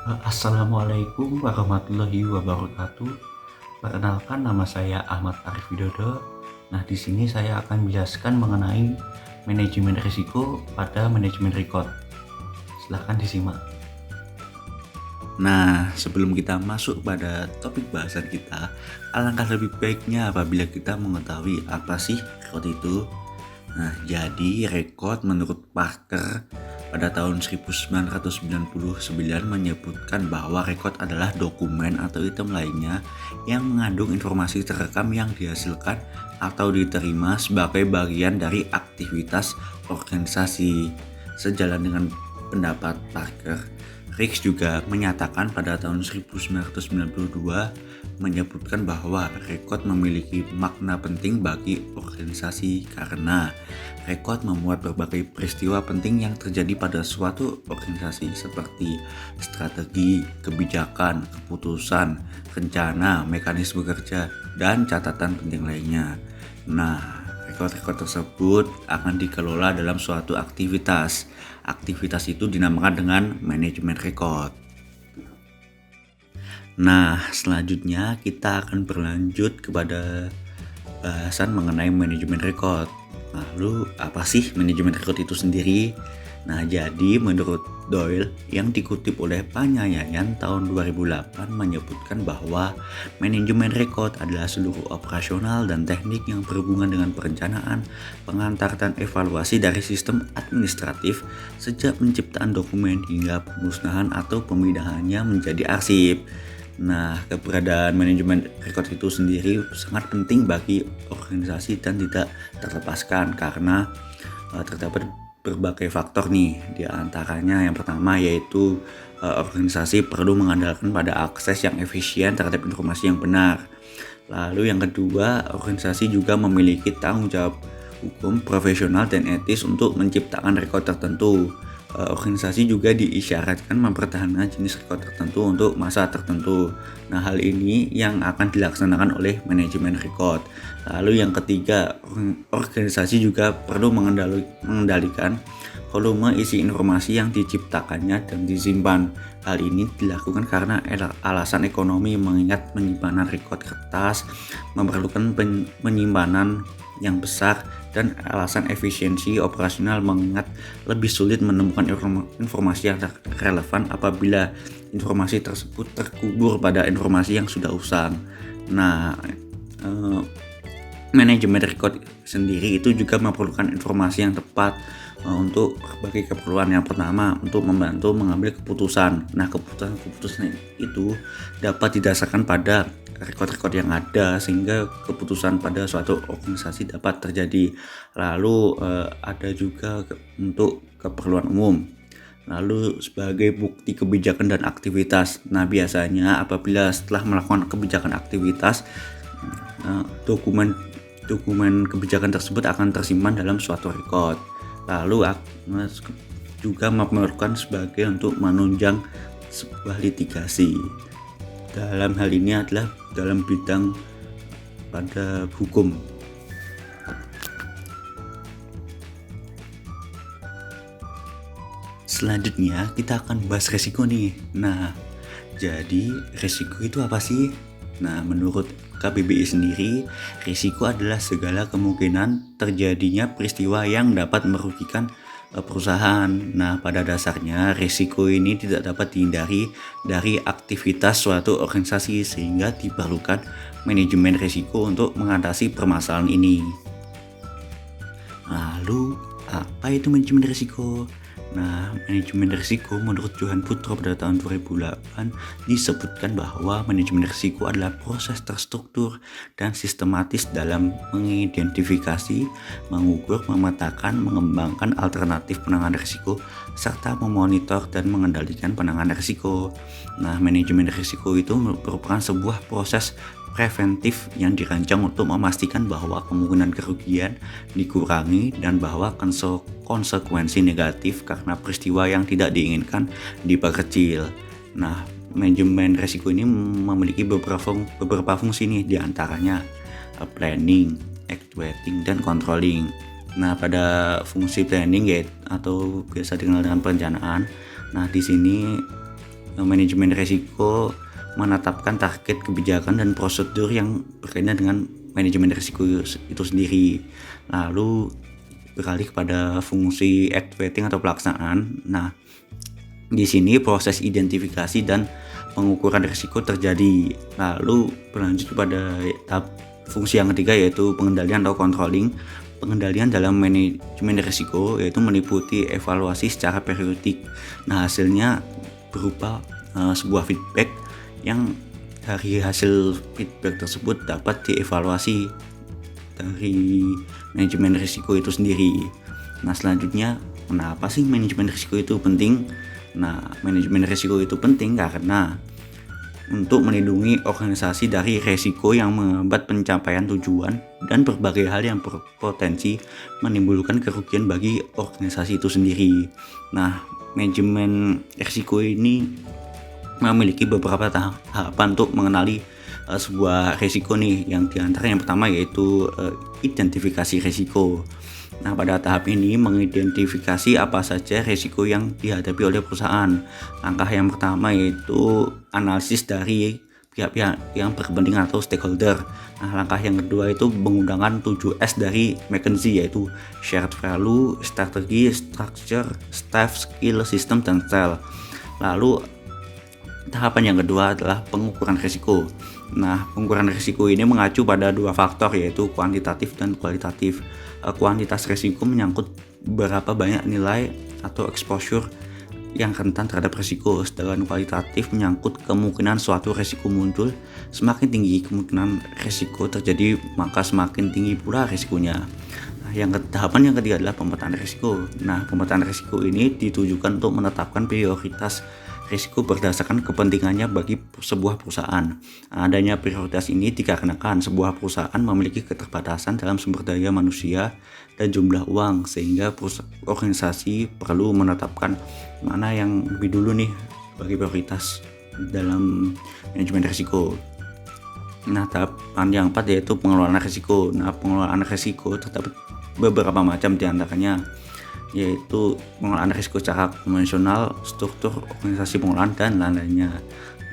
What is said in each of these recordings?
Assalamualaikum warahmatullahi wabarakatuh. Perkenalkan, nama saya Ahmad Arif Widodo. Nah, di sini saya akan menjelaskan mengenai manajemen risiko pada manajemen record. Silahkan disimak. Nah, sebelum kita masuk pada topik bahasan kita, alangkah lebih baiknya apabila kita mengetahui apa sih record itu. Nah, jadi record menurut Parker pada tahun 1999 menyebutkan bahwa rekod adalah dokumen atau item lainnya yang mengandung informasi terekam yang dihasilkan atau diterima sebagai bagian dari aktivitas organisasi. Sejalan dengan pendapat Parker, Riggs juga menyatakan pada tahun 1992 menyebutkan bahwa rekod memiliki makna penting bagi organisasi karena rekod memuat berbagai peristiwa penting yang terjadi pada suatu organisasi seperti strategi, kebijakan, keputusan, rencana, mekanisme kerja, dan catatan penting lainnya. Nah, rekod-rekod tersebut akan dikelola dalam suatu aktivitas. Aktivitas itu dinamakan dengan manajemen rekod. Nah, selanjutnya kita akan berlanjut kepada bahasan mengenai manajemen rekod. Lalu, apa sih manajemen rekod itu sendiri? Nah, jadi menurut Doyle yang dikutip oleh Panyayayan tahun 2008 menyebutkan bahwa manajemen rekod adalah seluruh operasional dan teknik yang berhubungan dengan perencanaan, pengantar dan evaluasi dari sistem administratif sejak penciptaan dokumen hingga pemusnahan atau pemindahannya menjadi arsip. Nah, keberadaan manajemen rekod itu sendiri sangat penting bagi organisasi dan tidak terlepaskan karena terdapat berbagai faktor nih. Di antaranya yang pertama yaitu organisasi perlu mengandalkan pada akses yang efisien terhadap informasi yang benar. Lalu yang kedua, organisasi juga memiliki tanggung jawab hukum, profesional, dan etis untuk menciptakan rekod tertentu. Organisasi juga diisyaratkan mempertahankan jenis rekod tertentu untuk masa tertentu. Nah, hal ini yang akan dilaksanakan oleh manajemen rekod. Lalu yang ketiga, organisasi juga perlu mengendalikan volume isi informasi yang diciptakannya dan disimpan. Hal ini dilakukan karena alasan ekonomi, mengingat penyimpanan rekod kertas memerlukan penyimpanan yang besar, dan alasan efisiensi operasional mengingat lebih sulit menemukan informasi yang relevan apabila informasi tersebut terkubur pada informasi yang sudah usang. Nah, manajemen rekod sendiri itu juga memerlukan informasi yang tepat untuk berbagai keperluan. Yang pertama, untuk membantu mengambil keputusan. Nah, keputusan itu dapat didasarkan pada rekod-rekod yang ada sehingga keputusan pada suatu organisasi dapat terjadi. Lalu ada juga untuk keperluan umum. Lalu sebagai bukti kebijakan dan aktivitas. Nah, biasanya apabila setelah melakukan kebijakan aktivitas, dokumen kebijakan tersebut akan tersimpan dalam suatu rekod. Lalu juga memerlukan sebagai untuk menunjang sebuah litigasi. Dalam hal ini adalah dalam bidang pada hukum. Selanjutnya kita akan bahas resiko nih. Nah, jadi resiko itu apa sih? Nah, menurut KBBI sendiri, risiko adalah segala kemungkinan terjadinya peristiwa yang dapat merugikan perusahaan. Nah, pada dasarnya risiko ini tidak dapat dihindari dari aktivitas suatu organisasi sehingga diperlukan manajemen risiko untuk mengatasi permasalahan ini. Lalu, apa itu manajemen risiko? Nah, manajemen risiko menurut Johan Putro pada tahun 2008 disebutkan bahwa manajemen risiko adalah proses terstruktur dan sistematis dalam mengidentifikasi, mengukur, memetakan, mengembangkan alternatif penanganan risiko, serta memonitor dan mengendalikan penanganan risiko. Nah, manajemen risiko itu merupakan sebuah proses preventif yang dirancang untuk memastikan bahwa kemungkinan kerugian dikurangi dan bahwa konsekuensi negatif karena peristiwa yang tidak diinginkan diperkecil. Nah, manajemen risiko ini memiliki beberapa fungsi nih, diantaranya planning, actuating, dan controlling. Nah, pada fungsi planning atau biasa dikenal dengan perencanaan. Nah, di sini manajemen risiko menetapkan target kebijakan dan prosedur yang berkaitan dengan manajemen risiko itu sendiri. Lalu beralih kepada fungsi activating atau pelaksanaan. Nah, di sini proses identifikasi dan pengukuran risiko terjadi. Lalu berlanjut kepada tahap fungsi yang ketiga, yaitu pengendalian atau controlling. Pengendalian dalam manajemen risiko yaitu meliputi evaluasi secara periodik. Nah, hasilnya berupa sebuah feedback yang dari hasil feedback tersebut dapat dievaluasi dari manajemen risiko itu sendiri. Nah, selanjutnya, kenapa sih manajemen risiko itu penting? Nah, manajemen risiko itu penting karena untuk melindungi organisasi dari risiko yang menghambat pencapaian tujuan dan berbagai hal yang berpotensi menimbulkan kerugian bagi organisasi itu sendiri. Nah, manajemen risiko ini memiliki beberapa tahapan untuk mengenali sebuah risiko nih. Yang diantara yang pertama yaitu identifikasi risiko. Nah, pada tahap ini mengidentifikasi apa saja risiko yang dihadapi oleh perusahaan. Langkah yang pertama yaitu analisis dari pihak-pihak yang berkepentingan atau stakeholder. Nah, langkah yang kedua itu menggunakan 7S dari McKinsey, yaitu shared value, strategi, structure, staff, skill, system, dan style. Lalu tahapan yang kedua adalah pengukuran risiko. Nah, pengukuran risiko ini mengacu pada dua faktor, yaitu kuantitatif dan kualitatif. Kuantitas risiko menyangkut berapa banyak nilai atau exposure yang rentan terhadap risiko, sedangkan kualitatif menyangkut kemungkinan suatu risiko muncul. Semakin tinggi kemungkinan risiko terjadi, maka semakin tinggi pula risikonya. Nah, tahapan yang ketiga adalah pemetaan risiko. Nah, pemetaan risiko ini ditujukan untuk menetapkan prioritas risiko berdasarkan kepentingannya bagi sebuah perusahaan. Adanya prioritas ini dikarenakan sebuah perusahaan memiliki keterbatasan dalam sumber daya manusia dan jumlah uang, sehingga organisasi perlu menetapkan mana yang lebih dulu nih bagi prioritas dalam manajemen risiko. Nah, tahapan yang keempat yaitu pengelolaan risiko. Nah, pengelolaan risiko terdapat beberapa macam, diantaranya yaitu pengelolaan risiko secara konvensional, struktur organisasi pengelolaan, dan lain-lainnya.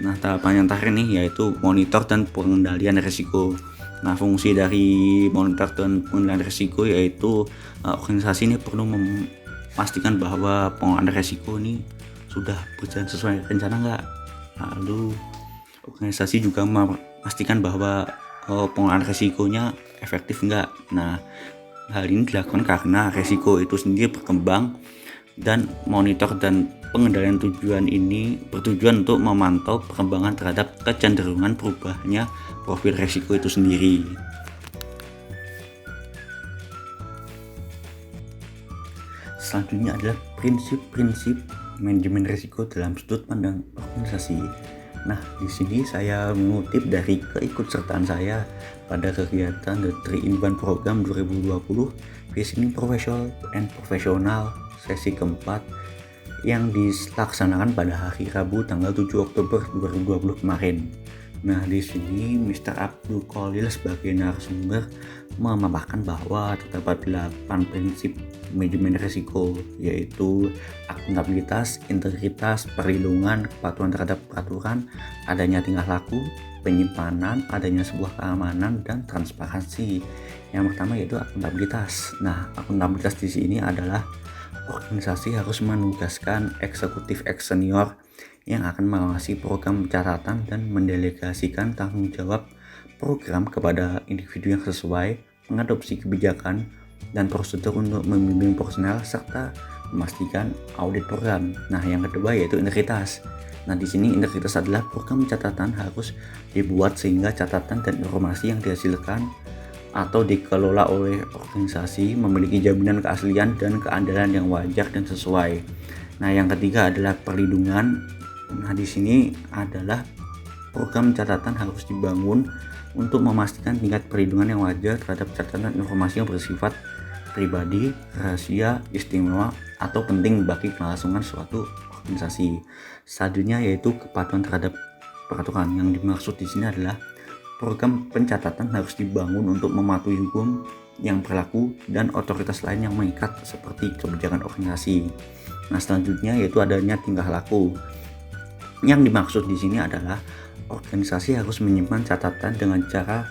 Nah, tahapan yang terakhir nih yaitu monitor dan pengendalian risiko. Nah, fungsi dari monitor dan pengendalian risiko yaitu organisasi ini perlu memastikan bahwa pengelolaan risiko ini sudah berjalan sesuai rencana enggak. Lalu organisasi juga memastikan bahwa pengelolaan risikonya efektif enggak. Nah, hal ini dilakukan karena risiko itu sendiri berkembang, dan monitor dan pengendalian tujuan ini bertujuan untuk memantau perkembangan terhadap kecenderungan perubahannya profil risiko itu sendiri. Selanjutnya adalah prinsip-prinsip manajemen risiko dalam sudut pandang organisasi. Nah, di sini saya mengutip dari keikutsertaan saya pada kegiatan The 3-in-1 Program 2020 Visiting Professional and Professional sesi keempat yang dilaksanakan pada hari Rabu tanggal 7 Oktober 2020 kemarin. Nah, di sini Mr. Abdul Khalil sebagai narasumber memaparkan bahwa terdapat 8 prinsip manajemen risiko, yaitu akuntabilitas, integritas, perlindungan, kepatuhan terhadap peraturan, adanya tingkah laku, penyimpanan, adanya sebuah keamanan, dan transparansi. Yang pertama yaitu akuntabilitas. Nah, akuntabilitas di sini adalah organisasi harus menugaskan eksekutif senior yang akan mengawasi program pencatatan dan mendelegasikan tanggung jawab program kepada individu yang sesuai, mengadopsi kebijakan dan prosedur untuk membimbing personel, serta memastikan audit program. Nah, yang kedua yaitu integritas. Nah, di sini integritas adalah program pencatatan harus dibuat sehingga catatan dan informasi yang dihasilkan atau dikelola oleh organisasi memiliki jaminan keaslian dan keandalan yang wajar dan sesuai. Nah, yang ketiga adalah perlindungan. Nah, di sini adalah program catatan harus dibangun untuk memastikan tingkat perlindungan yang wajar terhadap catatan informasi yang bersifat pribadi, rahasia, istimewa, atau penting bagi kelangsungan suatu organisasi. Selanjutnya yaitu kepatuhan terhadap peraturan. Yang dimaksud di sini adalah program pencatatan harus dibangun untuk mematuhi hukum yang berlaku dan otoritas lain yang mengikat seperti kebijakan organisasi. Nah, selanjutnya yaitu adanya tingkah laku. Yang dimaksud di sini adalah organisasi harus menyimpan catatan dengan cara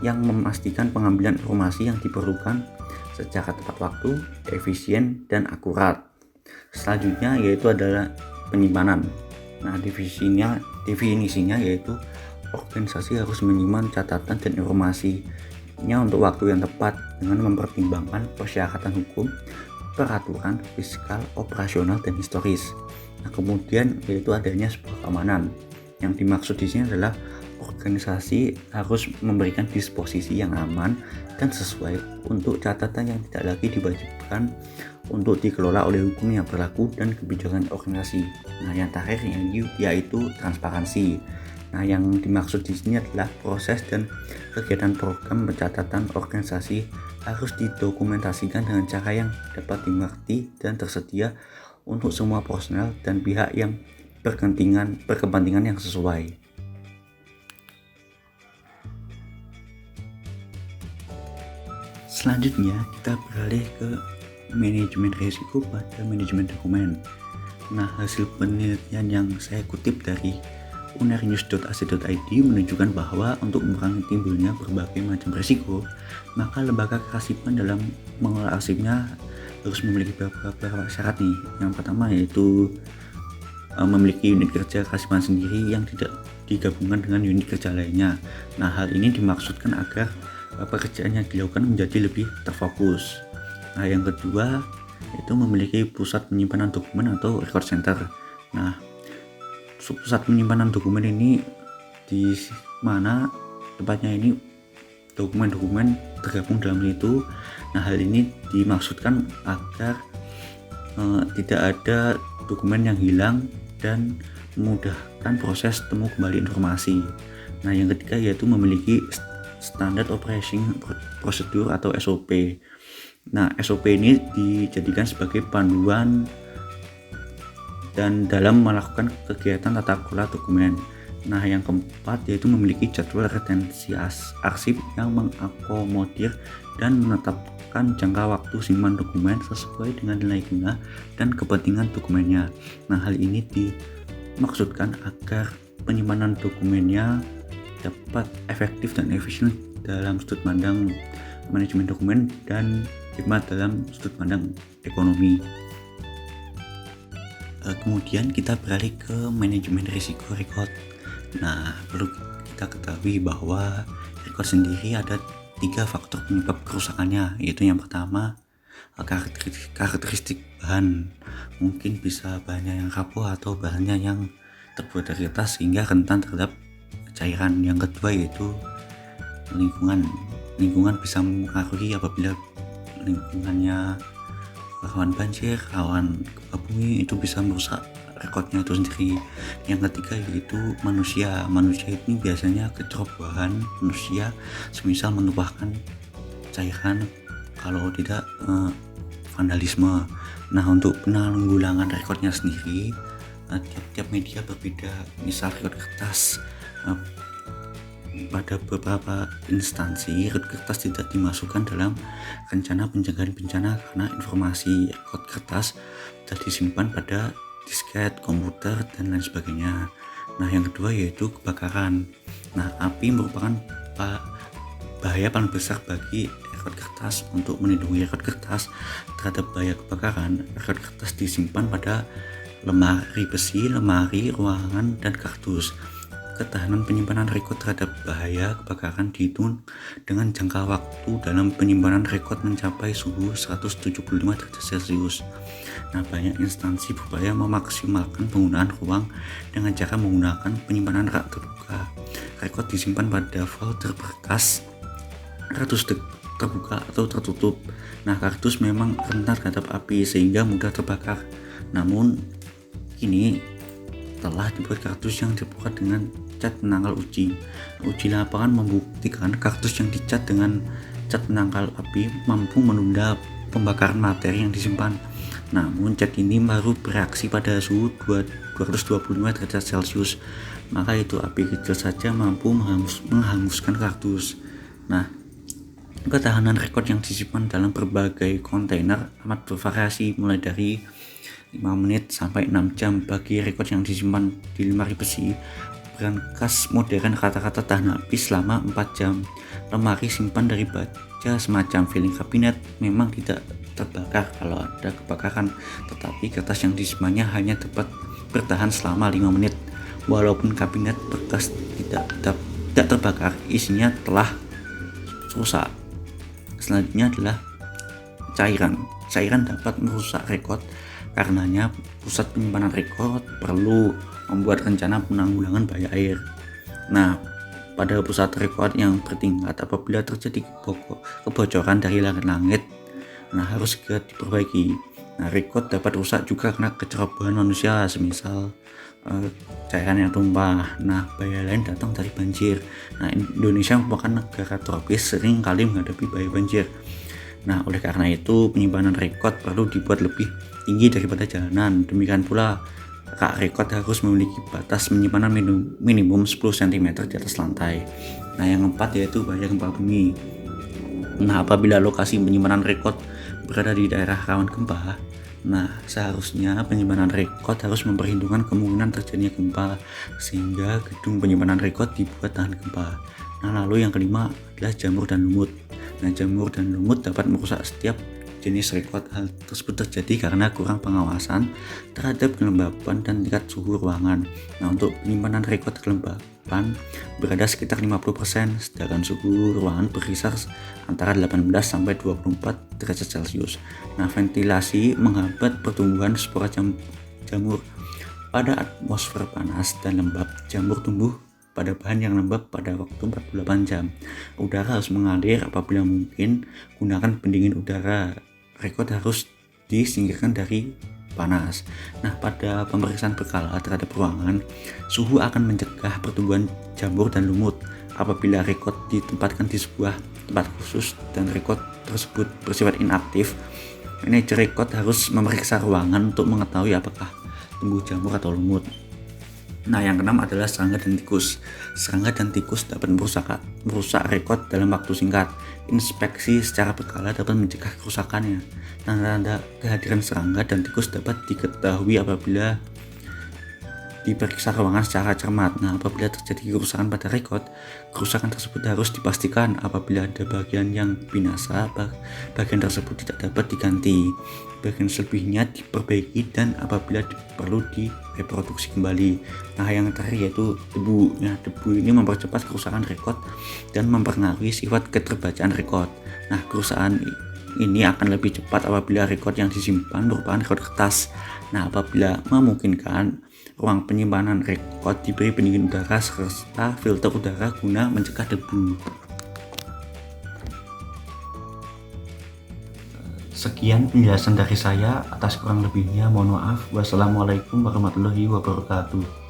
yang memastikan pengambilan informasi yang diperlukan secara tepat waktu, efisien, dan akurat. Selanjutnya yaitu adalah penyimpanan. Nah, definisinya yaitu organisasi harus menyimpan catatan dan informasinya untuk waktu yang tepat dengan mempertimbangkan persyaratan hukum, peraturan, fiskal, operasional, dan historis. Nah, kemudian yaitu adanya sebuah keamanan. Yang dimaksud di sini adalah organisasi harus memberikan disposisi yang aman dan sesuai untuk catatan yang tidak lagi diwajibkan untuk dikelola oleh hukum yang berlaku dan kebijakan organisasi. Nah, yang terakhir yaitu transparansi. Nah, yang dimaksud di sini adalah proses dan kegiatan program pencatatan organisasi harus didokumentasikan dengan cara yang dapat dimengerti dan tersedia untuk semua personel dan pihak yang berkepentingan yang sesuai. Selanjutnya kita beralih ke manajemen risiko pada manajemen dokumen. Nah, hasil penelitian yang saya kutip dari unernews.ac.id menunjukkan bahwa untuk mengurangi timbulnya berbagai macam risiko, maka lembaga kearsipan dalam mengelola arsipnya harus memiliki beberapa syarat nih. Yang pertama yaitu memiliki unit kerja kearsipan sendiri yang tidak digabungkan dengan unit kerja lainnya. Nah, hal ini dimaksudkan agar pekerjaan yang dilakukan menjadi lebih terfokus. Nah, yang kedua itu memiliki pusat penyimpanan dokumen atau record center. Nah, pusat penyimpanan dokumen ini di mana tempatnya ini dokumen-dokumen tergabung dalam itu. Nah, hal ini dimaksudkan agar tidak ada dokumen yang hilang dan memudahkan proses temu kembali informasi. Nah, yang ketiga yaitu memiliki standard operation procedure atau SOP. Nah, SOP ini dijadikan sebagai panduan dan dalam melakukan kegiatan tata kelola dokumen. Nah, yang keempat yaitu memiliki jadwal retensi arsip yang mengakomodir dan menetapkan jangka waktu simpan dokumen sesuai dengan nilai guna dan kepentingan dokumennya. Nah, hal ini dimaksudkan agar penyimpanan dokumennya dapat efektif dan efisien dalam sudut pandang manajemen dokumen dan hikmat dalam sudut pandang ekonomi. Kemudian kita beralih ke manajemen risiko record. Nah, perlu kita ketahui bahwa record sendiri ada 3 faktor penyebab kerusakannya, yaitu yang pertama karakteristik bahan, mungkin bisa bahannya yang rapuh atau bahannya yang terbuat dari kertas sehingga rentan terhadap cairan. Yang kedua yaitu lingkungan bisa mempengaruhi apabila lingkungannya rawan banjir, rawan gempa bumi, itu bisa merusak rekodnya itu sendiri. Yang ketiga yaitu manusia ini biasanya kecerobohan manusia semisal menumpahkan cairan, kalau tidak vandalisme. Nah, untuk penanggulangan rekodnya sendiri tiap-tiap media berbeda. Misal rekod kertas, pada beberapa instansi rekod kertas tidak dimasukkan dalam rencana pencegahan bencana karena informasi rekod kertas sudah disimpan pada disket, komputer, dan lain sebagainya. Nah, yang kedua yaitu kebakaran. Nah, api merupakan bahaya paling besar bagi rekod kertas. Untuk melindungi rekod kertas terhadap bahaya kebakaran, rekod kertas disimpan pada lemari besi, lemari ruangan, dan kardus. Ketahanan penyimpanan rekod terhadap bahaya kebakaran dihitung dengan jangka waktu dalam penyimpanan rekod mencapai suhu 175 derajat Celcius. Nah, banyak instansi berupaya memaksimalkan penggunaan ruang dengan cara menggunakan penyimpanan rak terbuka. Rekod disimpan pada folder berkas, kardus terbuka atau tertutup. Nah, kardus memang rentan terhadap api sehingga mudah terbakar. Namun, kini telah dibuat kardus yang terbuka dengan cat penangkal uji. Uji lapangan membuktikan kardus yang dicat dengan cat penangkal api mampu menunda pembakaran materi yang disimpan. Namun cat ini baru bereaksi pada suhu 225 derajat Celcius, maka itu api kecil saja mampu menghanguskan kardus. Nah, Ketahanan rekod yang disimpan dalam berbagai kontainer amat bervariasi, mulai dari 5 menit sampai 6 jam bagi rekod yang disimpan di lemari besi. Berangkas modern kata-kata tahan api selama 4 jam. Lemari simpan dari baja semacam filing kabinet memang tidak terbakar kalau ada kebakaran, tetapi kertas yang disimpannya hanya dapat bertahan selama 5 menit. Walaupun kabinet bekas tidak terbakar, isinya telah rusak. Selanjutnya adalah cairan. Cairan dapat merusak rekod, karenanya pusat penyimpanan rekod perlu membuat rencana penanggulangan bahaya air. Nah, pada pusat rekod yang bertingkat, apabila terjadi kebocoran dari langit, harus segera diperbaiki. Rekod dapat rusak juga karena kecerobohan manusia, semisal cairan yang tumpah. Bahaya lain datang dari banjir. Indonesia merupakan negara tropis, sering kali menghadapi bahaya banjir. Oleh karena itu penyimpanan rekod perlu dibuat lebih tinggi daripada jalanan. Demikian pula rak rekod harus memiliki batas penyimpanan minimum 10 cm di atas lantai. Yang keempat yaitu bahaya gempa bumi. Apabila lokasi penyimpanan rekod berada di daerah rawan gempa, seharusnya penyimpanan rekod harus memperhitungkan kemungkinan terjadinya gempa, sehingga gedung penyimpanan rekod dibuat tahan gempa. Lalu yang kelima adalah jamur dan lumut. Jamur dan lumut dapat merusak setiap jenis rekod. Hal tersebut terjadi karena kurang pengawasan terhadap kelembapan dan tingkat suhu ruangan. Untuk penyimpanan rekod kelembapan berada sekitar 50%, sedangkan suhu ruangan berkisar antara 18 sampai 24 derajat Celcius. Ventilasi menghambat pertumbuhan spora jamur. Pada atmosfer panas dan lembab, jamur tumbuh pada bahan yang lembab pada waktu 48 jam. Udara harus mengalir apabila mungkin, gunakan pendingin udara. Rekod harus disingkirkan dari panas. Pada pemeriksaan berkala terhadap ruangan, suhu akan mencegah pertumbuhan jamur dan lumut. Apabila rekod ditempatkan di sebuah tempat khusus dan rekod tersebut bersifat inaktif, manajer rekod harus memeriksa ruangan untuk mengetahui apakah tumbuh jamur atau lumut. Yang keenam adalah serangga dan tikus. Serangga dan tikus dapat merusak rekod dalam waktu singkat. Inspeksi secara berkala dapat mencegah kerusakannya. Tanda-tanda kehadiran serangga dan tikus dapat diketahui apabila diperiksa ruangan secara cermat. Apabila terjadi kerusakan pada rekod, kerusakan tersebut harus dipastikan. Apabila ada bagian yang binasa, bagian tersebut tidak dapat diganti. Bagian selebihnya diperbaiki, dan apabila perlu direproduksi kembali. Yang terakhir yaitu debu. Debu ini mempercepat kerusakan rekod dan mempengaruhi sifat keterbacaan rekod. Kerusakan ini akan lebih cepat apabila rekod yang disimpan merupakan rekod kertas. Apabila memungkinkan, ruang penyimpanan rekod diberi pendingin udara serta filter udara guna mencegah debu. Sekian penjelasan dari saya. Atas kurang lebihnya mohon maaf. Wassalamualaikum warahmatullahi wabarakatuh.